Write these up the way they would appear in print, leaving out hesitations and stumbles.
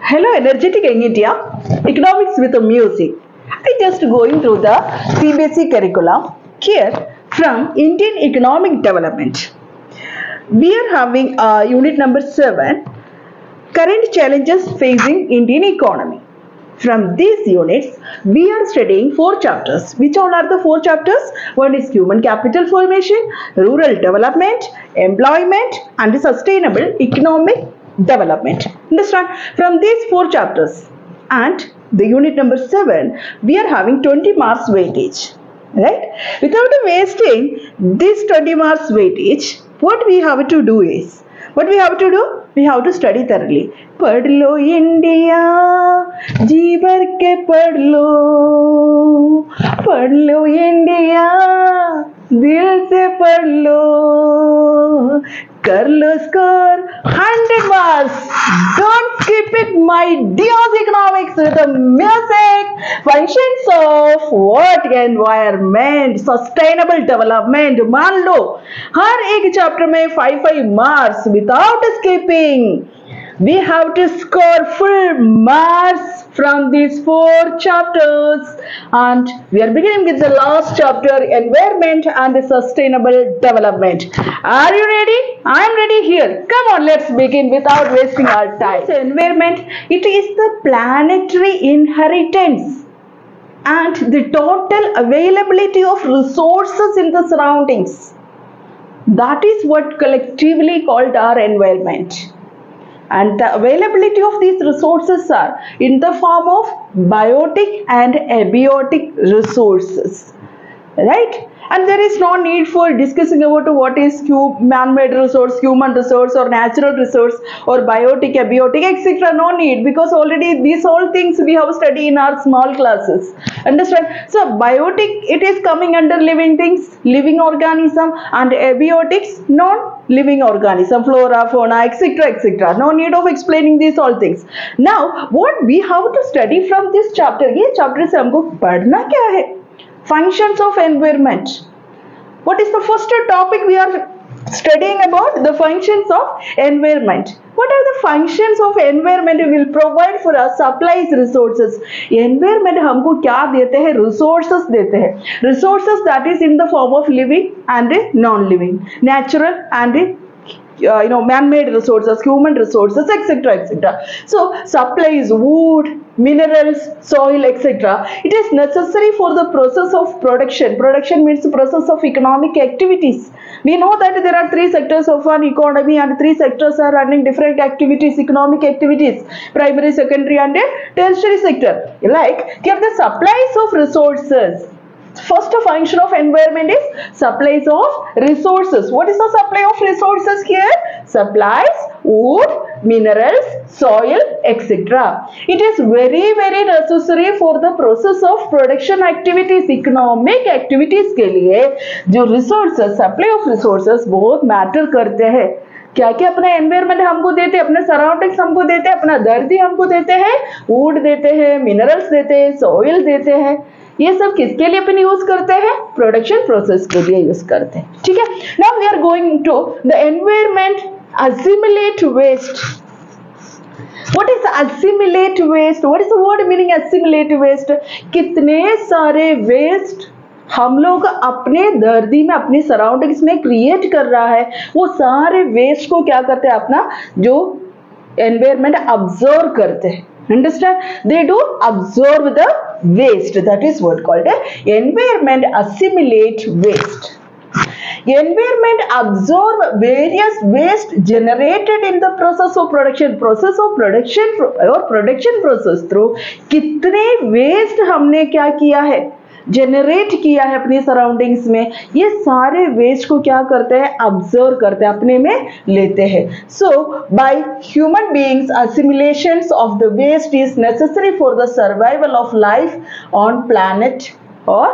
Hello, energetic Young India. Economics with music. I just going through the CBSE curriculum here from Indian Economic Development. We are having unit number 7, current challenges facing Indian economy. From these units, we are studying 4 chapters. Which all are the 4 chapters? One is human capital formation, rural development, employment, and sustainable economic development. Understand? From these 4 chapters and the unit number 7, we are having 20 marks weightage. Right? Without wasting this 20 marks weightage, what we have to do is, what we have to do? We have to study thoroughly. पढ़ लो India, जी भर के पढ़ लो India, दिल से पढ़ लो, कर लो score 100 marks. Don't skip it, my dear economics with the music. Functions of what? Environment, sustainable development. मान लो हर एक चैप्टर में 5 marks without skipping. We have to score full marks from these 4 chapters, and we are beginning with the last chapter, environment and sustainable development. Are you ready? I am ready here. Come on, let's begin without wasting our time. So, environment, it is the planetary inheritance and the total availability of resources in the surroundings. That is what collectively called our environment. And the availability of these resources are in the form of biotic and abiotic resources, right? And there is no need for discussing about what is man-made resource, human resource, or natural resource, or biotic, abiotic, etc. No need, because already these all things we have studied in our small classes. Understand? So biotic, it is coming under living things, living organism, and abiotics, non-living organism, flora, fauna, etc., etc. No need of explaining these all things. Now, what we have to study from this chapter? ये chapter से हमको पढ़ना क्या है? Functions of environment. What is the first topic we are studying about? The functions of environment. What are the functions of environment? Will provide for us supplies resources. Environment हमको क्या देते हैं? Resources देते हैं. Resources that is in the form of living and non-living, natural and man-made resources, human resources, etc., etc. So supplies wood, minerals, soil, etc. It is necessary for the process of production. Production means the process of economic activities. We know that there are 3 sectors of an economy, and 3 sectors are running different activities, economic activities: primary, secondary, and tertiary sector. Like here the supplies of resources. First function of environment is supplies of resources. What is the supply of resources here? Supplies wood, minerals, soil, etc. It is very necessary for the process of production activities, economic activities के लिए जो resources, supply of resources बहुत matter करते हैं. क्या क्या अपना environment हमको देते हैं, अपने सराउंडिंग्स हमको देते हैं, अपना धरती हमको देते हैं, वुड देते हैं, मिनरल्स देते हैं, सॉइल देते हैं. ये सब किसके लिए अपन यूज करते हैं? प्रोडक्शन प्रोसेस के लिए यूज करते हैं. ठीक है. Now we are going to the environment assimilate waste. What is assimilate waste? What is the word meaning assimilate waste? कितने सारे वेस्ट हम लोग अपने धरती में, अपने सराउंडिंग्स में क्रिएट कर रहा है, वो सारे वेस्ट को क्या करते हैं? अपना जो एनवायरमेंट ऑब्जर्व करते हैं. Understand? They do absorb the waste. That is what called environment assimilate waste. Environment absorb various waste generated in the process of production. Process of production or production process through कितने waste हमने क्या किया है? Generate किया है अपनी surroundings में. ये सारे वेस्ट को क्या करते हैं? ऑब्जर्व करते हैं, अपने में लेते हैं. So by human beings assimilations of the waste is necessary for the survival of life on planet or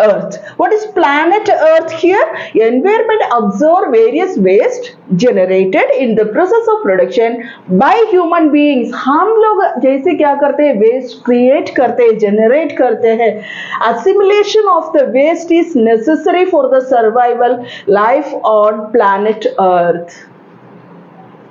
earth. What is planet earth here? Environment absorb various waste generated in the process of production by human beings. हम लोग जैसे क्या करते हैं? Waste create करते हैं, generate करते हैं. assimilation of the waste is necessary for the survival life on planet earth.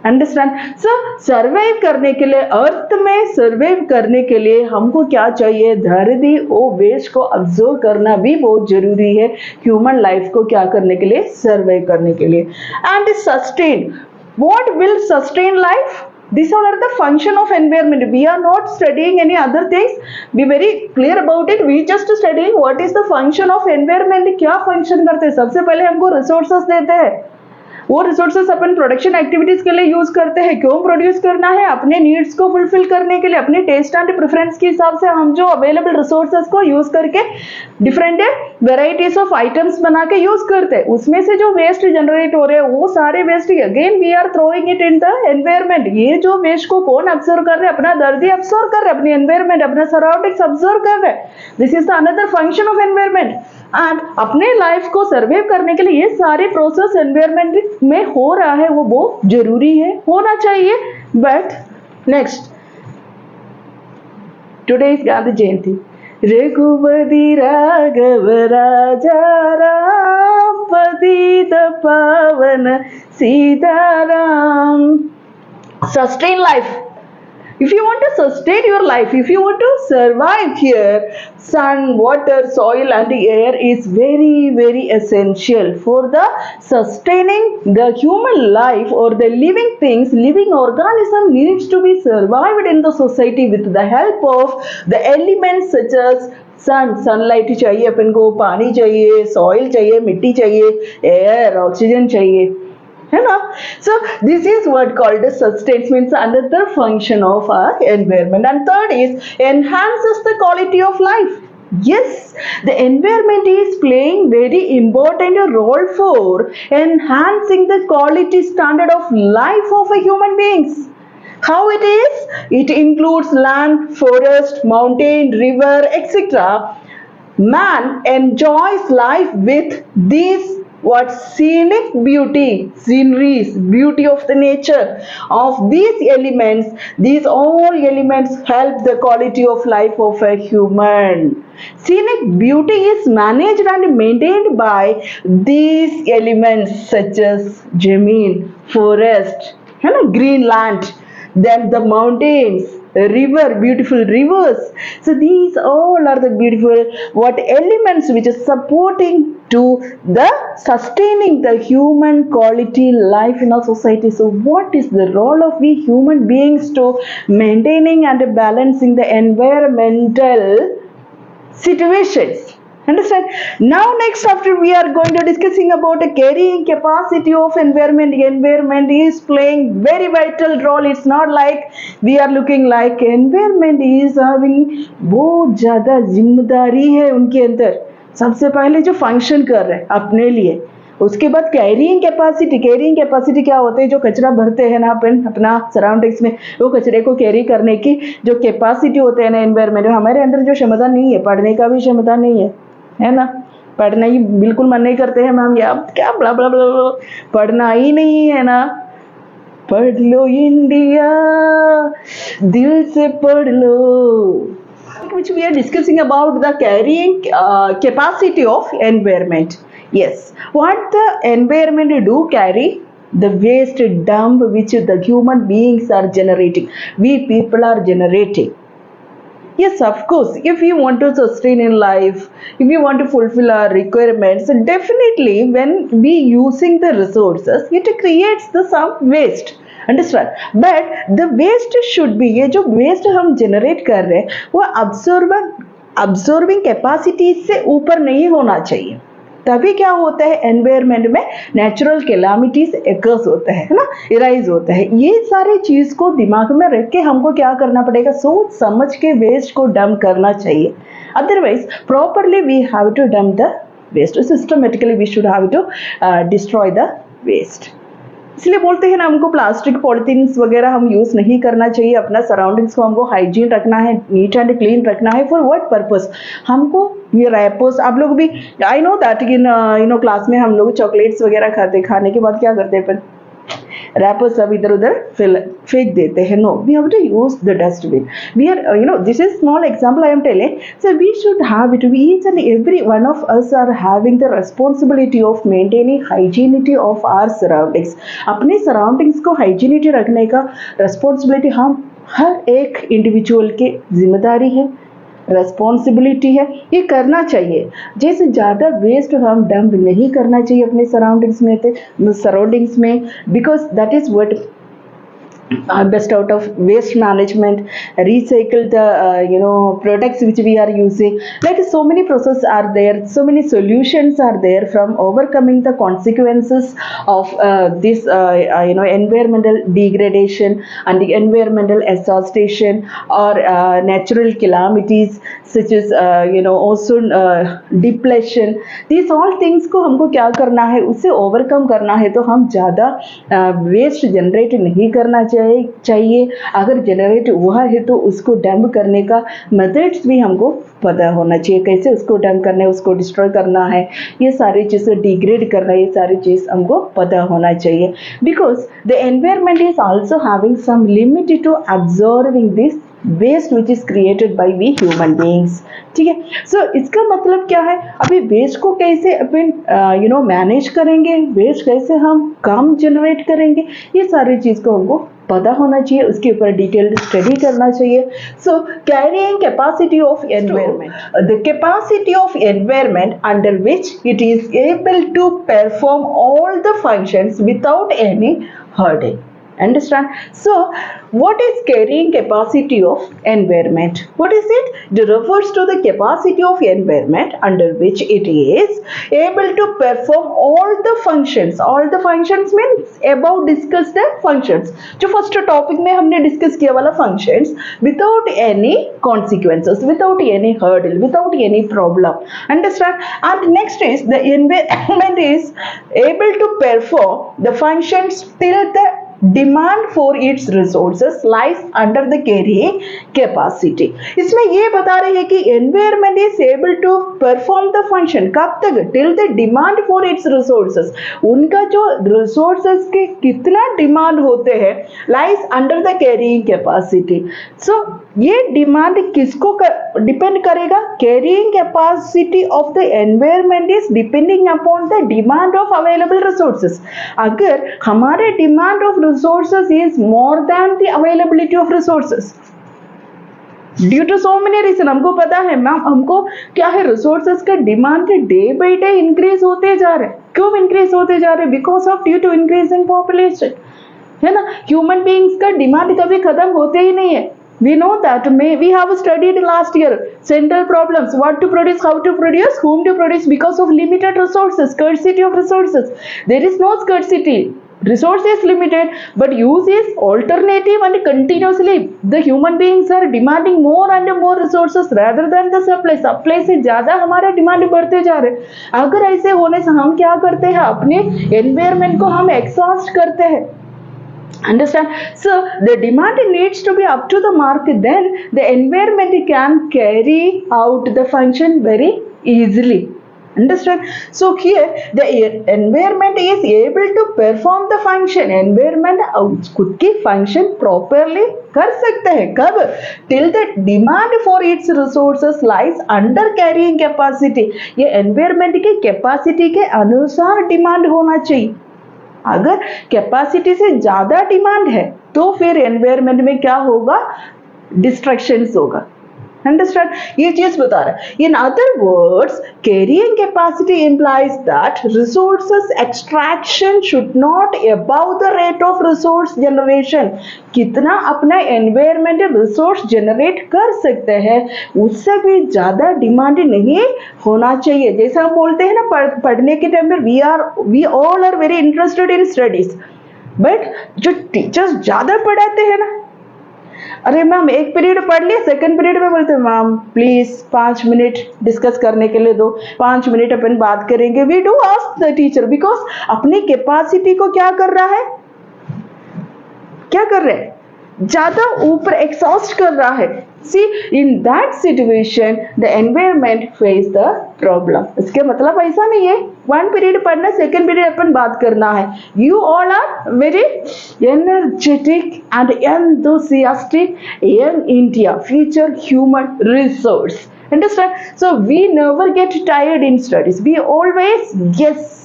Understand. So survive करने के लिए, अर्थ में सर्वाइव करने के लिए हमको क्या चाहिए, धरती वो वेस्ट को ऑब्जर्व करना भी बहुत जरूरी है ह्यूमन लाइफ को क्या करने के लिए, सर्वाइव करने के लिए। And sustain, what will sustain life? These all are the function of environment. We are not studying any other things. Be very clear about it. We just studying what is the function of environment. क्या function करते हैं? सबसे पहले हमको resources देते हैं, वो resources अपन production activities के लिए यूज करते हैं। क्यों प्रोड्यूस करना है? अपने नीड्स को फुलफिल करने के लिए, अपने टेस्ट एंड प्रेफरेंस के हिसाब से हम जो अवेलेबल रिसोर्सेस को यूज करके डिफरेंट वेराइटीज ऑफ आइटम्स बना के यूज करते हैं। उसमें से जो वेस्ट जनरेट हो रहे हैं वो सारे waste again we are throwing it in the environment. ये जो वेस्ट को कौन ऑब्जर्व कर रहे हैं? अपना धरती ऑब्जर्व कर रहे हैं, अपनी एनवायरमेंट, अपना सराउंडिंग्स ऑब्जर्व कर रहे हैं। This is the another function of environment. And अपने लाइफ को सर्वाइव करने के लिए ये सारे प्रोसेस एनवायरमेंट में हो रहा है, वो बहुत जरूरी है, होना चाहिए। But next, today is Gandhi Jayanti. Raghupati Raghav Raja Ram, पतित पावन Sitaram. Sustain life. If you want to sustain your life, if you want to survive here, sun, water, soil and air is very, very essential for the sustaining the human life, or the living things, living organism needs to be survived in the society with the help of the elements such as sun, sunlight चाहिए अपन को, पानी चाहिए, soil चाहिए, मिट्टी चाहिए, air, oxygen चाहिए, है ना। So this is what called sustains, means another function of our environment. And third is enhances the quality of life. Yes, the environment is playing very important role for enhancing the quality standard of life of a human beings. How it is? It includes land, forest, mountain, river, etc. Man enjoys life with these what scenic beauty, sceneries, beauty of the nature of these elements. These all elements help the quality of life of a human. Scenic beauty is managed and maintained by these elements such as zameen, forest, green land, then the mountains, river, beautiful rivers. So these all are the beautiful what elements which is supporting to the sustaining the human quality life in our society. So what is the role of we human beings to maintaining and balancing the environmental situations? Understand? Now next, after we are going to discussing about the carrying capacity of environment. Environment is playing very vital role. It's not like we are looking like environment is having बहुत ज़्यादा जिम्मेदारी है उनके अंदर। सबसे पहले जो function कर रहे हैं अपने लिए, उसके बाद कैरिंग कैपेसिटी। कैरिंग कैपेसिटी क्या होते हैं? जो कचरा भरते हैं ना अपन अपना सराउंडिंग्स में, वो कचरे को कैरी करने की जो कैपेसिटी होते हैं ना एनवायरमेंट, हमारे अंदर जो क्षमता नहीं है, पढ़ने का भी क्षमता नहीं है ना। पढ़ना ही बिल्कुल मन नहीं करते हैं मैम, या क्या बड़ा बड़ा बड़ा पढ़ना ही नहीं है ना। पढ़ लो इंडिया, दिल से पढ़ लो। Which we are discussing about the carrying capacity of environment. Yes, what the environment do carry? The waste dump which the human beings are generating, we people are generating. Yes, of course, if you want to sustain in life, if you want to fulfill our requirements, definitely when we using the resources, it creates the some waste. Understand, but the waste should be, ये जो waste हम generate कर रहे हैं वो absorbing capacity से ऊपर नहीं होना चाहिए। तभी क्या होता है, एनवायरमेंट में नेचुरल कैलामिटीज एकर्स होते हैं ना, इराइज होता है। ये सारी चीज को दिमाग में रख के हमको क्या करना पड़ेगा, सोच समझ के वेस्ट को डंप करना चाहिए। Otherwise properly we have to dump the waste, systematically we should have to destroy the waste. इसलिए बोलते हैं ना, हमको प्लास्टिक पॉलिथीन्स वगैरह हम यूज नहीं करना चाहिए। अपना सराउंडिंग्स को हमको हाइजीन रखना है, नीट एंड क्लीन रखना है। For what purpose? हमको ये रैपर्स, आप लोग भी I know that in class में हम लोग चॉकलेट्स वगैरह खाते, खाने के बाद क्या करते हैं अपन, रैपर सब इधर उधर फेंक देते हैं. No, we have to use the dustbin. We are this is small example I am telling. So we should have it. Each and every one of us are having the responsibility of maintaining hygienity of our surroundings. अपने surroundings को hygienity रखने का responsibility हम हर एक individual की जिम्मेदारी है, responsibility है. ये करना चाहिए. जैसे ज़्यादा वेस्ट हम डंप नहीं करना चाहिए अपने सराउंडिंग्स में, because that is what best out of waste management, recycle the products which we are using. Like so many processes are there, so many solutions are there from overcoming the consequences of this environmental degradation and the environmental exhaustion or natural calamities such as ozone depletion. These all things को हमको क्या करना है, उससे overcome करना है. तो हम ज़्यादा waste generate नहीं करना चाहिए. अगर जनरेट हुआ है तो उसको डंप करने का मेथड्स भी हमको पता होना चाहिए. कैसे उसको डंप करना है, उसको डिस्ट्रॉय करना है, ये सारी चीज़ें डिग्रेड करना है, ये सारी चीज़ हमको पता होना चाहिए. Because the environment is also having some limit to absorbing this waste which is created by we human beings. ठीक है. सो इसका मतलब क्या है, अभी वेस्ट को कैसे अपन मैनेज करेंगे, वेस्ट कैसे हम कम जनरेट करेंगे, ये सारी चीज़ को हमको पता होना चाहिए. उसके ऊपर डिटेल्ड स्टडी करना चाहिए. So carrying capacity of environment, the capacity of environment under which it is able to perform all the functions without any hurting. Understand? So what is carrying capacity of environment? What is it? It refers to the capacity of environment under which it is able to perform all the functions. All the functions means above discussed functions. जो first topic में हमने discuss किया वाला functions without any consequences, without any hurdle, without any problem. Understand? And next is the environment is able to perform the functions till the demand for its resources lies under the carrying capacity. इसमें ये बता रहे हैं कि environment is able to perform the function. कब तक? Till the demand for its resources. उनका जो रिसोर्सेस के कितना डिमांड होते हैं lies under the carrying capacity. So ये डिमांड किसको डिपेंड करेगा? Carrying capacity of the environment is depending upon the demand of available resources. अगर हमारे demand of resources is more than the availability of resources due to so many reasons. हमको पता है ma'am, हमको क्या है, रिसोर्सेज का demand day by day increase होते जा रहे. क्यों इंक्रीज होते जा रहे? Because of due to increase in population, है ना. ह्यूमन बीइंग्स का डिमांड कभी खत्म होते ही नहीं है. We know that. We have studied last year central problems, what to produce, how to produce, whom to produce, because of limited resources, scarcity of resources. There is no scarcity. Resource is limited, but use is alternative and continuously the human beings are demanding more and more resources rather than the supply. Supply से ज़्यादा हमारा demand बढ़ते जा रहे. अगर ऐसे होने से हम क्या करते हैं, अपने एनवायरमेंट को हम एक्सॉस्ट करते हैं. Understand? So the demand needs to be up to the mark, then the environment can carry out the function very easily. Understand? So here the environment is able to perform the function. Environment खुद की function properly कर सकते हैं. कब? Till the demand for its resources lies under carrying capacity. ये environment की capacity के अनुसार demand होना चाहिए. अगर कैपेसिटी से ज्यादा डिमांड है तो फिर एनवायरमेंट में क्या होगा? डिस्ट्रक्शंस होगा. अंडरस्टैंड? ये चीज बता रहा है. In other words, carrying capacity implies that resources extraction should not above the rate of resource generation. कितना अपना एनवायरमेंट रिसोर्स जनरेट कर सकते हैं उससे भी ज्यादा डिमांड नहीं होना चाहिए. जैसा हम बोलते हैं ना, पढ़ने के टाइम में we all are very interested in studies, but जो टीचर्स ज्यादा पढ़ाते हैं ना, अरे मैम एक पीरियड पढ़ लिया, सेकंड पीरियड में बोलते हैं मैम प्लीज 5 मिनट डिस्कस करने के लिए दो, 5 मिनट अपन बात करेंगे. We do ask the teacher because अपनी कैपेसिटी को क्या कर रहा है, क्या कर रहे हैं, ज्यादा ऊपर एक्सॉस्ट कर रहा है. See, in that situation, the environment face the problem. इसके मतलब ऐसा नहीं है one period पढ़ना, second period अपन बात करना है. You all are very energetic and enthusiastic young India, future human resource. Understand? So we never get tired in studies. We always, yes,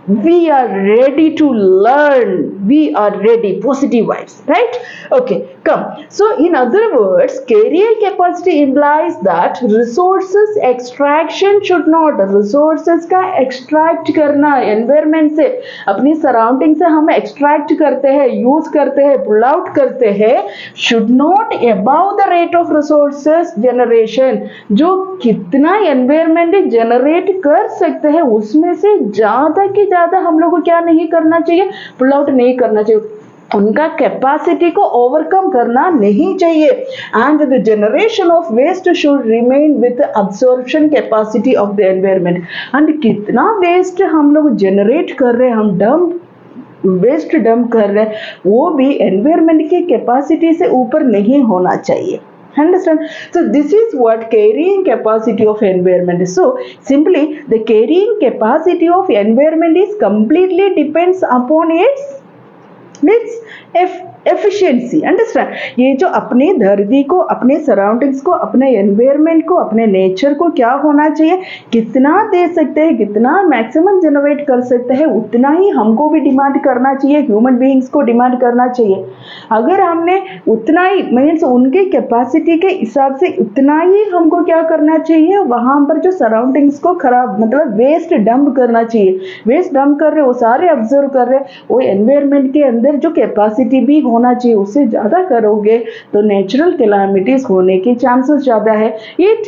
we are ready to learn, we are ready, positive vibes, right? Okay, come. So in other words, career capacity implies that resources extraction should not, resources का extract करना environment से, अपनी surrounding से हम extract करते हैं, use करते हैं, pull out करते हैं, should not above the rate of resources generation. जो कितना environment generate कर सकते हैं उसमें से ज़्यादा की ज़्यादा हम लोग को क्या नहीं करना चाहिए, पुल आउट नहीं करना चाहिए, उनका कैपेसिटी को ओवरकम करना नहीं चाहिए. And the generation of waste should remain with absorption capacity of the environment. And कितना वेस्ट हम लोग जनरेट कर रहे हैं, हम वेस्ट डंप कर रहे हैं, वो भी एनवायरनमेंट की कैपेसिटी से ऊपर नहीं होना चाहिए. Understand? So this is what carrying capacity of environment is. So simply the carrying capacity of environment is completely depends upon its efficiency. Understand? ये जो अपने धरती को, अपने सराउंडिंग्स को, अपने एनवायरनमेंट को, अपने नेचर को क्या होना चाहिए, कितना दे सकते हैं, कितना मैक्सिमम जनरेट कर सकते हैं, उतना ही हमको भी डिमांड करना चाहिए, ह्यूमन बीइंग्स को डिमांड करना चाहिए. अगर हमने उतना ही मीन्स उनके कैपेसिटी के हिसाब से उतना ही हमको क्या करना चाहिए, वहाँ पर जो सराउंडिंग्स को खराब मतलब वेस्ट डंप करना चाहिए. वेस्ट डंप कर रहे, वो सारे ऑब्जर्व कर रहे, वो एनवायरनमेंट के अंदर जो कैपेसिटी भी होना चाहिए उससे ज़्यादा करोगे तो नेचुरल कैलामिटीज होने के चांसेस ज़्यादा है. It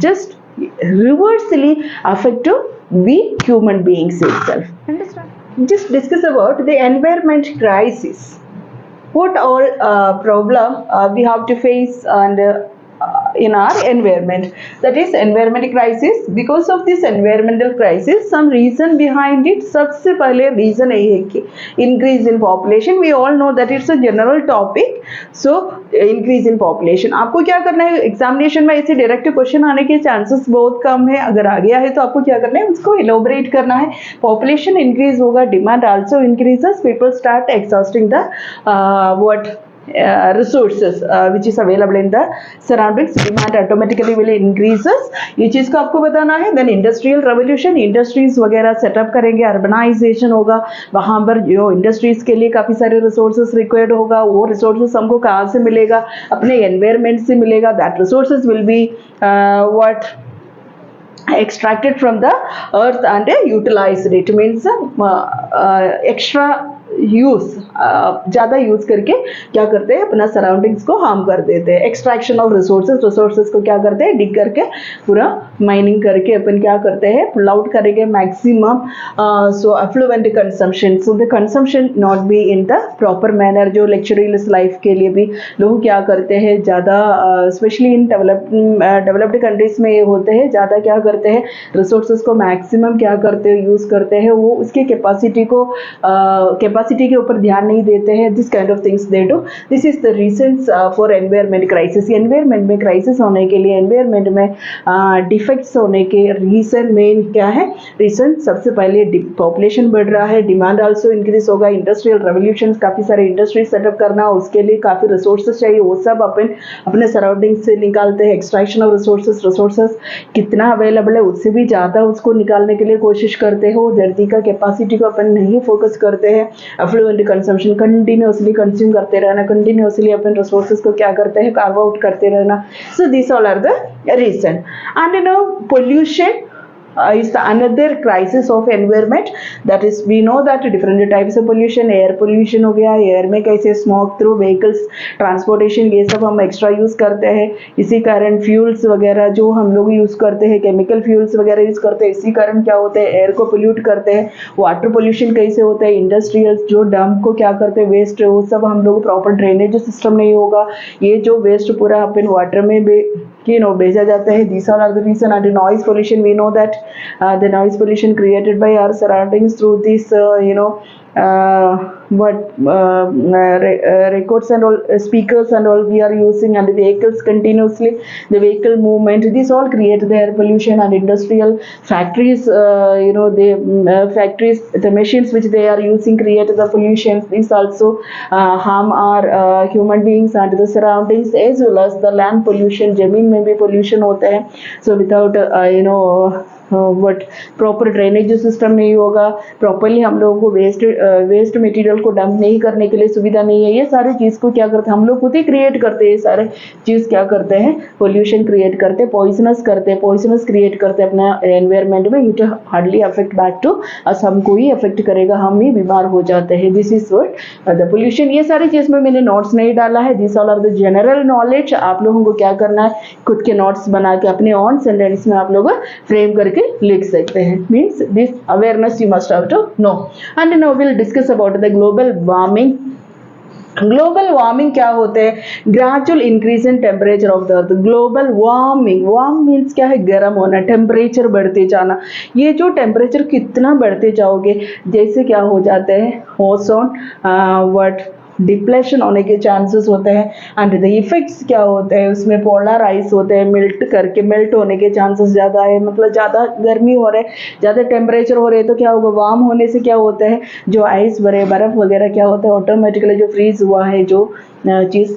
just reversely affect we human beings itself. Understand? Just discuss about the environment crisis. What all problem we have to face and in our environment, that is environmental crisis. Because of this environmental crisis, some reason behind it. सबसे पहले reason ये है कि increase in population. We all know that it's a general topic. So increase in population. आपको क्या करना है, examination में ऐसे डायरेक्ट क्वेश्चन आने के चांसेस बहुत कम है. अगर आ गया है तो आपको क्या करना है, उसको एलोबरेट करना है. पॉपुलेशन इंक्रीज होगा, demand also increases, people start exhausting the what resources which is available in the surroundings, demand automatically will increases. ये चीज़ को आपको बताना है. Then industrial revolution, industries वगैरह सेटअप करेंगे, अर्बनाइजेशन होगा, वहाँ पर जो इंडस्ट्रीज के लिए काफ़ी सारे रिसोर्सेज रिक्वायर्ड होगा. वो रिसोर्सेज हमको कहाँ से मिलेगा, अपने एनवायरनमेंट से मिलेगा. That resources will be what extracted from the earth and utilized. It means extra use, ज़्यादा यूज करके क्या करते हैं, अपना सराउंडिंग्स को हार्म कर देते हैं. एक्सट्रैक्शन ऑफ रिसोर्सेज को क्या करते हैं, डिग करके पूरा माइनिंग करके अपन क्या करते हैं, पुल आउट करेंगे maximum. So affluent consumption, so the consumption not be in the proper manner. जो लग्जरियस लाइफ के लिए भी लोग क्या करते हैं, ज़्यादा स्पेशली इन डेवलप्ड कंट्रीज में ये होते हैं, ज़्यादा क्या करते हैं, रिसोर्सेज को मैक्सिमम क्या करते हैं, यूज़ करते हैं. वो उसके कैपेसिटी के ऊपर ध्यान नहीं देते हैं. This kind of things they do. This is the reasons for environment crisis. Environment में क्राइसिस होने के लिए, एनवायरनमेंट में डिफेक्ट्स होने के रीजन मेन क्या है, रीजन सबसे पहले पॉपुलेशन बढ़ रहा है, डिमांड आल्सो इंक्रीज होगा, इंडस्ट्रियल रेवोल्यूशन, काफ़ी सारे इंडस्ट्री सेटअप करना, उसके लिए काफ़ी रिसोर्सेज चाहिए, वो सब अपने सराउंडिंग से निकालते हैं. एक्सट्रैक्शन ऑफ रिसोर्सेज कितना अवेलेबल है उससे भी ज़्यादा उसको निकालने के लिए कोशिश करते हो. धरती का कैपेसिटी को अपन नहीं फोकस करते हैं. एफ्लुएंट कंजम्पशन, कंटिन्यूसली कंज्यूम करते रहना, कंटिन्यूसली अपन रिसोर्सेज को क्या करते हैं, कार्व आउट करते रहना. So this all are the reason. And pollution is another crisis of environment. That is, we know that different types of pollution. Air pollution हो गया, एयर में कैसे स्मोक थ्रू व्हीकल्स, ट्रांसपोर्टेशन, ये सब हम extra use करते हैं. इसी कारण फ्यूल्स वगैरह जो हम लोग यूज़ करते हैं, केमिकल फ्यूल्स वगैरह यूज़ करते हैं, इसी कारण क्या होता है, एयर को पोल्यूट करते हैं. वाटर पोल्यूशन कैसे होता है, इंडस्ट्रियल जो डंप को क्या करते हैं, वेस्ट, वो सब हम लोग प्रॉपर ड्रेनेज सिस्टम नहीं होगा, ये जो वेस्ट पूरा अपन वाटर में भेजा जाता है. These all are the reason. And noise pollution, we know that the noise pollution created by our surroundings through this what records and all, speakers and all we are using, and the vehicles continuously, the vehicle movement, these all create the air pollution. And industrial factories, factories, the machines which they are using create the pollution. These also harm our human beings and the surroundings, as well as the land pollution. जमीन में भी pollution होता है. So without what proper drainage system नहीं होगा, properly हम लोगों को वेस्ट मटेरियल को डंप नहीं करने के लिए सुविधा नहीं है. ये सारी चीज़ को क्या करते हैं हम लोग खुद ही क्रिएट करते हैं. ये सारे चीज़ क्या करते हैं, पोल्यूशन क्रिएट करते हैं, पॉइजनस क्रिएट करते हैं अपना एनवायरनमेंट में. It hardly affect back to us, हमको ही अफेक्ट करेगा, हम ही बीमार हो जाते हैं. This is what the pollution. ये सारी चीज़ में मैंने नोट्स नहीं डाला है. This all are the general knowledge. आप लोगों को क्या करना है, खुद के नोट्स बना के अपने ऑन सेंटेंस में आप लोग फ्रेम करके लिख सकते हैं. Means this awareness you must have to know. And now will discuss about the global warming. Global warming क्या होते हैं, gradual increase in temperature of the earth. Global warming, warm means क्या है, गर्म होना, टेम्परेचर बढ़ते जाना. ये जो टेम्परेचर कितना बढ़ते जाओगे, जैसे क्या हो जाते हैं, ओजोन डिप्लेशन होने के चांसेस होते हैं. एंड द इफेक्ट्स क्या होते हैं, उसमें पोलर आइस होते हैं, मेल्ट होने के चांसेस ज़्यादा है. मतलब ज़्यादा गर्मी हो रहा है, ज़्यादा टेम्परेचर हो रहे है, तो क्या होगा, वार्म होने से क्या होता है, जो आइस भरे बर्फ़ वगैरह क्या होता है, ऑटोमेटिकली जो फ्रीज हुआ है जो चीज़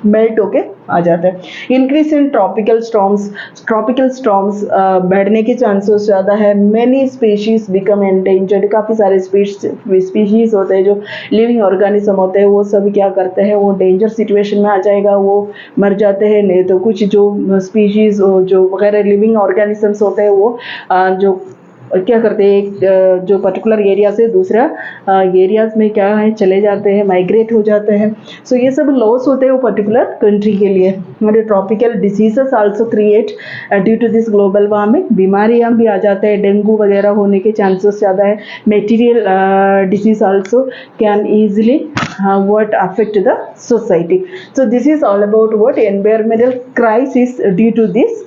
मेल्ट होके आ जाता है. इंक्रीज इन ट्रॉपिकल स्टॉर्म्स बढ़ने के चांसेस ज़्यादा है. Many species become endangered. काफ़ी सारे स्पीशीज होते हैं जो लिविंग ऑर्गेनिज्म होते हैं, वो सब क्या करते हैं, वो डेंजर सिचुएशन में आ जाएगा, वो मर जाते हैं. नहीं तो कुछ जो स्पीशीज जो वगैरह लिविंग ऑर्गेनिजम्स होते हैं वो जो क्या करते हैं, जो पर्टिकुलर एरिया से दूसरा एरियाज में क्या है चले जाते हैं, माइग्रेट हो जाते हैं. सो ये सब लॉस होते हैं वो पर्टिकुलर कंट्री के लिए. Tropical diseases also create due to this global warming. बीमारियां भी आ जाते हैं, डेंगू वगैरह होने के चांसेस ज़्यादा है. Material disease also can easily affect the society. So this is all about what environmental crisis due to this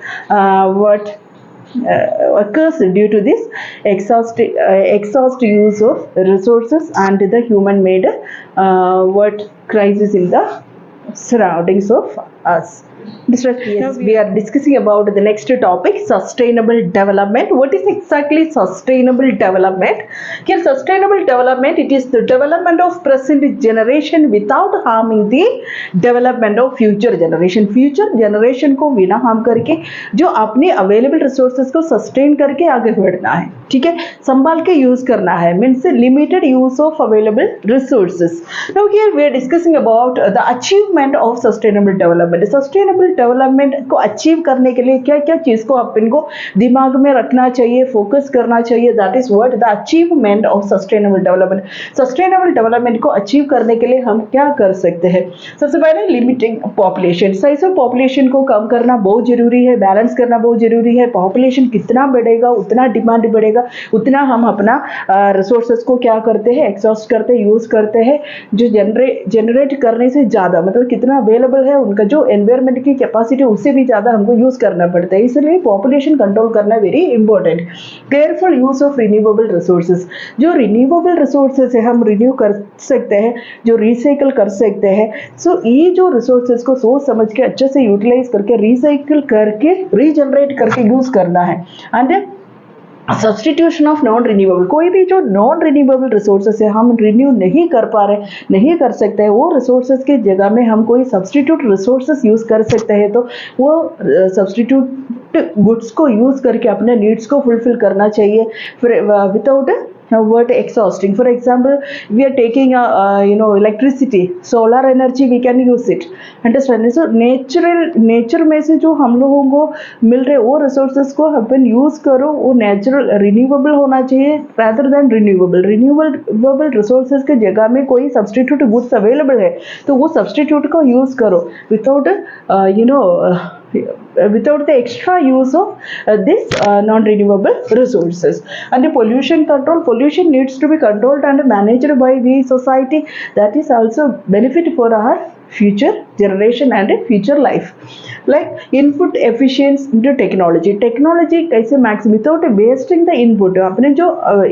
occurs due to this exhaust use of resources and the human made crisis in the surroundings of us. Yes, we are discussing about the next topic, sustainable development. What is exactly sustainable development? Here, sustainable development, it is the development of present generation without harming the development of future generation. Future generation को बिना harm करके जो अपने available resources को sustain करके आगे बढ़ना है, ठीक है, संभाल के use करना है. Means limited use of available resources. Now here we are discussing about the achievement of sustainable development. Sustainable development को अचीव करने के लिए क्या क्या चीज़ को अपन को दिमाग में रखना चाहिए, फोकस करना चाहिए. That is what the achievement of sustainable development. Sustainable development को अचीव करने के लिए हम क्या कर सकते हैं. सबसे पहले limiting population. Size of population को कम करना बहुत जरूरी है, बैलेंस करना बहुत जरूरी है. पॉपुलेशन कितना बढ़ेगा उतना डिमांड बढ़ेगा, उतना हम अपना रिसोर्सेज को क्या करते हैं, एक्सॉस्ट करते हैं, यूज करते हैं. जो जनरेट करने से ज़्यादा मतलब कितना अवेलेबल है, उनका जो एनवायरमेंट की कैपेसिटी उससे भी ज़्यादा हमको यूज करना पड़ता है. इसलिए पॉपुलेशन कंट्रोल करना very important. Careful use of renewable resources. जो रिन्यूएबल रिसोर्सेज है हम रिन्यू कर सकते हैं, जो रिसाइकल कर सकते हैं. सो ये जो रिसोर्सेज को सोच समझ के अच्छे से यूटिलाइज करके रिसाइकल करके रीजनरेट करके यूज करना है. And substitution of non renewable. कोई भी जो नॉन रिन्यूएबल रिसोर्सेज है हम रिन्यू नहीं कर पा रहे, नहीं कर सकते हैं, वो रिसोर्सेज के जगह में हम कोई सब्सटीट्यूट रिसोर्सेज यूज कर सकते हैं. तो वो सब्सटीट्यूट गुड्स को यूज करके अपने नीड्स को फुलफिल करना चाहिए without what exhausting. For example, we are taking electricity, solar energy, we can use it. Understand? So nature में से जो हम लोगों को मिल रहे वो resources को अपन यूज करो, वो नेचुरल रिन्यूएबल होना चाहिए rather than रिन्यूएबल resources के जगह में कोई सब्सटीट्यूट गुड्स अवेलेबल है तो वो सब्सटीट्यूट को यूज करो without without the extra use of this non-renewable resources. And the pollution control. Pollution needs to be controlled and managed by the society. That is also benefit for our future generation and future life. like input efficiency into technology कैसे max without wasting the input, अपने जो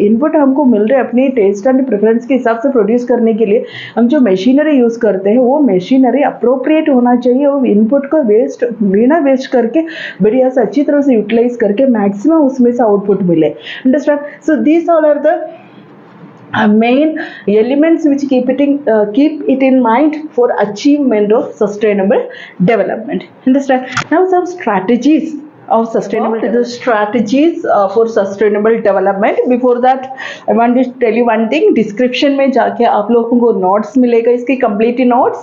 input हमको मिल रहे हैं अपनी test and preference के हिसाब से प्रोड्यूस करने के लिए हम जो मशीनरी यूज करते हैं वो मशीनरी अप्रोप्रिएट होना चाहिए, वो इनपुट को वेस्ट बिना वेस्ट करके बढ़िया से अच्छी तरह से यूटिलाइज करके मैक्सिमम उसमें से आउटपुट मिले। Understand? So these all are the main elements which keep it in mind for achievement of sustainable development. Understand? Now some strategies of sustainable the strategies for sustainable development. Before that I want to tell you one thing, description में जाके आप लोगों को notes मिलेगा, इसकी complete notes.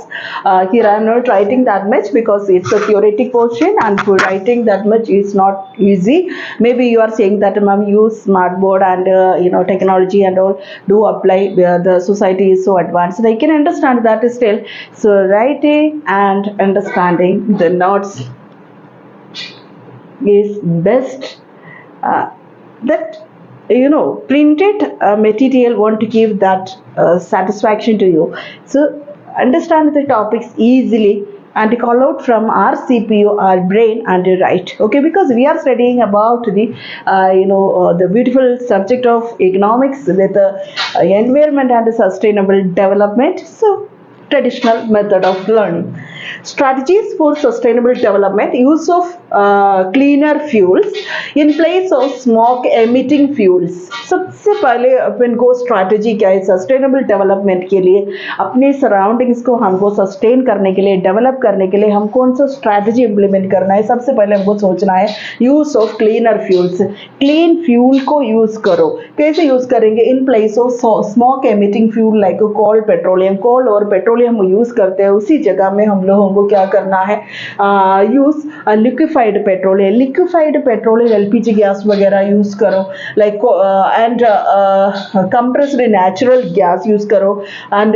Here I am not writing that much because it's a theoretic portion and for writing that much is not easy. Maybe you are saying that ma'am use smartboard and technology and all do apply, the society is so advanced, I can understand that still. So writing and understanding the notes is best. That printed material won't give that satisfaction to you. So understand the topics easily and call out from our CPU, our brain, and write. Okay, because we are studying about the the beautiful subject of economics with the environment and sustainable development. So traditional method of learning. Strategies for sustainable development: use of cleaner fuels in place of smoke emitting fuels. सबसे पहले अपन को strategy क्या है sustainable development के लिए, अपने surroundings को हमको सस्टेन करने के लिए, डेवलप करने के लिए हम कौन सा स्ट्रैटेजी इंप्लीमेंट करना है? सबसे पहले हमको सोचना है use of cleaner fuels. Clean fuel को यूज करो। कैसे यूज करेंगे? In place of smoke emitting fuel like coal, petroleum. Coal और पेट्रोलियम यूज करते हैं, उसी जगह में हम लोगों को क्या करना है? Use liquefied petroleum. Liquefied petroleum LPG gas वगैरह यूज करो, like and compressed natural gas use करो एंड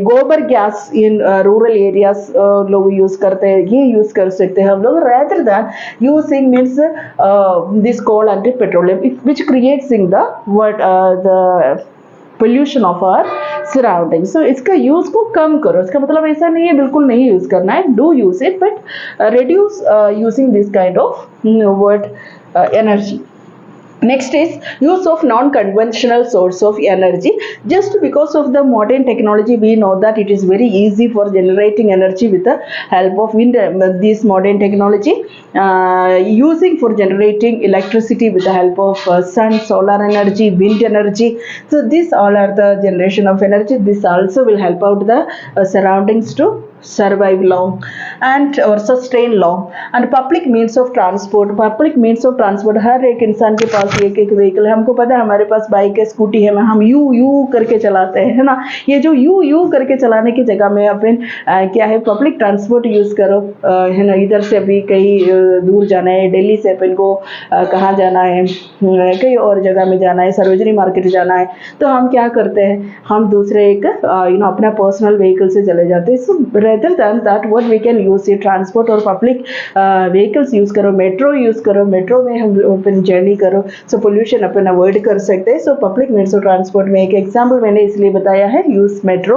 गोबर गैस इन रूरल एरियाज लोग यूज करते हैं, ये यूज कर सकते हैं हम लोग rather than using means this coal and petroleum which creates in the pollution of our surroundings. So इसका यूज को कम करो। इसका मतलब ऐसा नहीं है बिल्कुल नहीं यूज करना है, do use it but reduce using this kind of energy. Next is use of non-conventional source of energy. Just because of the modern technology, we know that it is very easy for generating energy with the help of wind. This modern technology using for generating electricity with the help of sun, solar energy, wind energy. So these all are the generation of energy. This also will help out the surroundings to survive long and or sustain long. And public means of transport. Public means of transport, हर एक इंसान के पास एक एक vehicle है। हमको पता है हमारे पास बाइक है, स्कूटी है, हम यू करके चलाते हैं, है ना? ये जो यू करके चलाने की जगह में अपन क्या है पब्लिक ट्रांसपोर्ट यूज करो, है ना? इधर से अभी कहीं दूर जाना है, दिल्ली से अपन को कहाँ जाना है, कहीं और जगह में जाना है, सरोजनी मार्केट जाना है, तो हम क्या करते हैं? हम दूसरे एक अपना पर्सनल व्हीकल से चले जाते हैं। सो rather than that what we can use ये ट्रांसपोर्ट और पब्लिक व्हीकल्स यूज करो, मेट्रो यूज करो, मेट्रो में हम अपन जर्नी करो, सो पोल्यूशन अपन अवॉइड कर सकते हैं। So public means of transport में एक एग्जाम्पल मैंने इसलिए बताया है, use metro.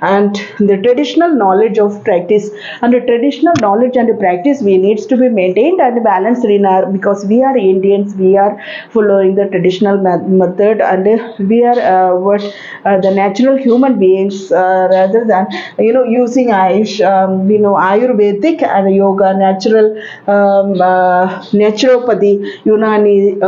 And the traditional knowledge of practice, and traditional knowledge and practice we needs to be maintained and balanced in our, because we are Indians, we are following the traditional method and we are the natural human beings rather than using Ayurvedic and yoga, natural naturopathy, Unani,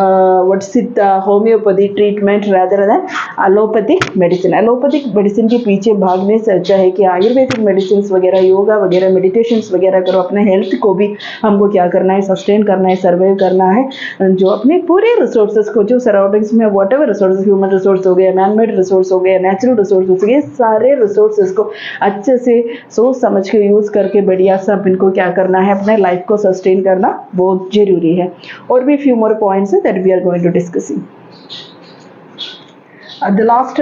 Siddha, homeopathy treatment rather than allopathic medicine. Allopathic medicine के पीछे भागने से अच्छा है कि Ayurvedic medicine वगैरह, योगा वगैरह, meditations वगैरह करो। अपने हेल्थ को भी हमको क्या करना है? सस्टेन करना है, सर्वाइव करना है। जो अपने पूरे रिसोर्सेज को, जो सराउंडिंग्स में what ever resources, human resource हो गया, मैन मेड रिसोर्स हो गया, नेचुरल रिसोर्स हो गए, सारे रिसोर्सेज को अच्छे से सोच समझ के यूज करके बढ़िया सब इनको क्या करना है? अपने लाइफ को सस्टेन करना बहुत जरूरी है। और भी फ्यू मोर पॉइंट्स है that we are going to discussing. the last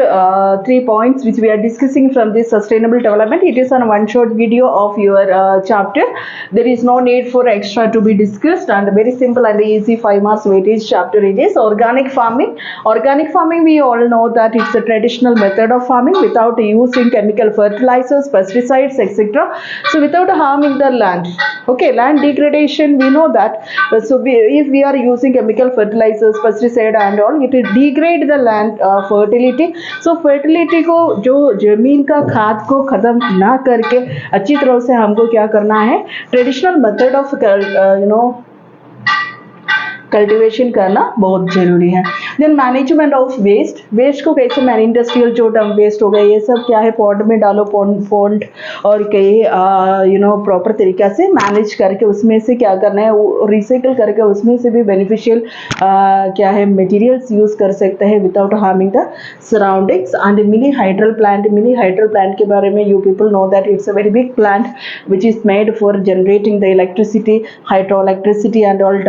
3 points which we are discussing from this sustainable development. It is on one short video of your chapter. There is no need for extra to be discussed, and very simple and easy 5 marks weightage chapter. It is organic farming. Organic farming, we all know that it's a traditional method of farming without using chemical fertilizers, pesticides, etc. So without harming the land. Okay, land degradation, we know that. If we are using chemical fertilizers, pesticide and all, it will degrade the land fertility. So fertility को जो जमीन का खाद को खत्म ना करके अच्छी तरह से हमको क्या करना है, ट्रेडिशनल मेथड ऑफ कल्टीवेशन करना बहुत जरूरी है. Then management of waste. Waste को कैसे मैन इंडस्ट्रियल जो डंप वेस्ट हो गया ये सब क्या है, पॉन्ड में डालो, पॉन्ड और कई प्रॉपर तरीका से मैनेज करके उसमें से क्या करना है, रिसाइकल करके उसमें से भी बेनिफिशियल क्या है मटेरियल्स यूज कर सकते हैं without harming the surroundings. And mini hydel plant के बारे में you people know that it's a very big plant which is made for generating the electricity, hydro electricity and all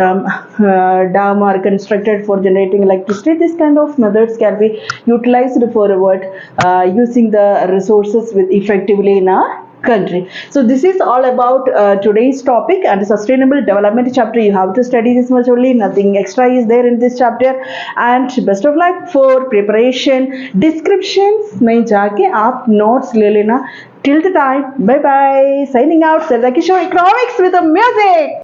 dam are constructed for generating electricity. This kind of methods can be utilized for what, using the resources with effectively in our country. So this is all about today's topic and sustainable development chapter. You have to study this much only, nothing extra is there in this chapter. And best of luck for preparation. Descriptions में जाके आप notes ले लेना. Till the time, bye bye. Signing out, Sarda Kishore, Economics with a Music.